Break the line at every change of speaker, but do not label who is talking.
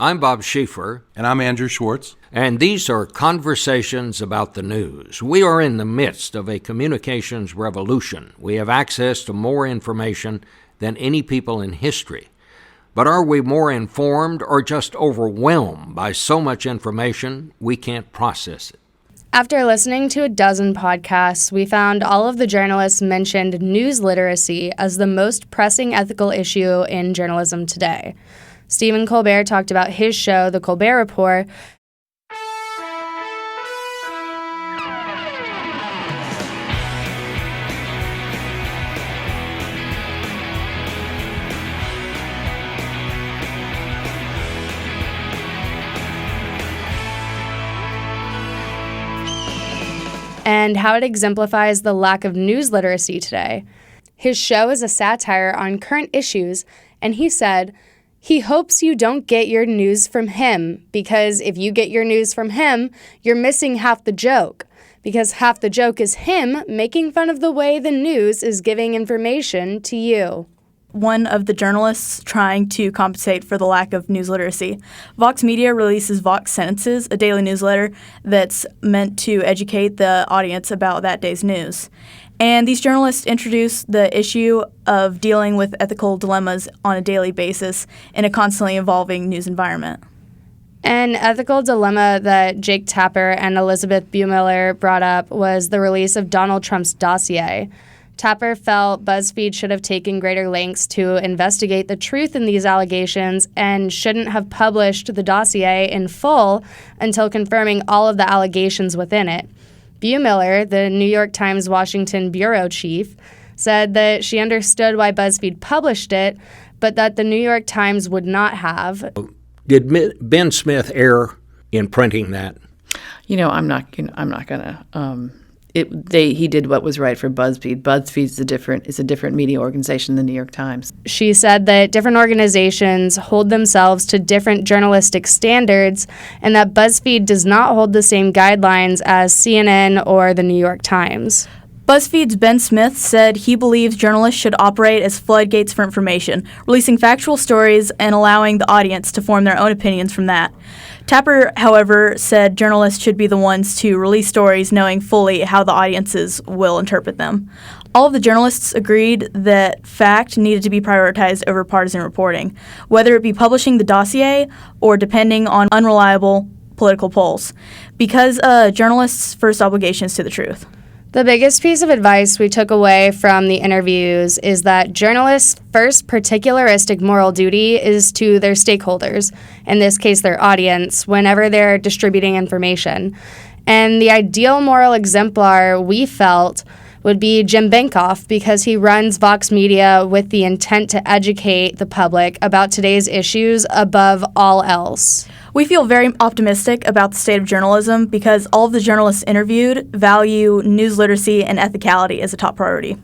I'm Bob Schieffer.
And I'm Andrew Schwartz.
And these are Conversations About the News. We are in the midst of a communications revolution. We have access to more information than any people in history. But are we more informed or just overwhelmed by so much information we can't process it?
After listening to a dozen podcasts, we found all of the journalists mentioned news literacy as the most pressing ethical issue in journalism today. Stephen Colbert talked about his show, The Colbert Report. And how it exemplifies the lack of news literacy today. His show is a satire on current issues, and he said, he hopes you don't get your news from him, because if you get your news from him, you're missing half the joke, because half the joke is him making fun of the way the news is giving information to you.
One of the journalists trying to compensate for the lack of news literacy. Vox Media releases Vox Sentences, a daily newsletter that's meant to educate the audience about that day's news. And these journalists introduce the issue of dealing with ethical dilemmas on a daily basis in a constantly evolving news environment.
An ethical dilemma that Jake Tapper and Elizabeth Buemiller brought up was the release of Donald Trump's dossier. Tapper felt BuzzFeed should have taken greater lengths to investigate the truth in these allegations and shouldn't have published the dossier in full until confirming all of the allegations within it. Buemiller, the New York Times Washington bureau chief, said that she understood why BuzzFeed published it, but that the New York Times would not have.
Did Ben Smith err in printing that?
I'm not gonna. He did what was right for BuzzFeed. BuzzFeed is a different media organization than the New York Times.
She said that different organizations hold themselves to different journalistic standards and that BuzzFeed does not hold the same guidelines as CNN or the New York Times.
BuzzFeed's Ben Smith said he believes journalists should operate as floodgates for information, releasing factual stories and allowing the audience to form their own opinions from that. Tapper, however, said journalists should be the ones to release stories knowing fully how the audiences will interpret them. All of the journalists agreed that fact needed to be prioritized over partisan reporting, whether it be publishing the dossier or depending on unreliable political polls, because journalists' first obligation is to the truth.
The biggest piece of advice we took away from the interviews is that journalists' first particularistic moral duty is to their stakeholders, in this case their audience, whenever they're distributing information. And the ideal moral exemplar we felt would be Jim Bankoff, because he runs Vox Media with the intent to educate the public about today's issues above all else.
We feel very optimistic about the state of journalism because all of the journalists interviewed value news literacy and ethicality as a top priority.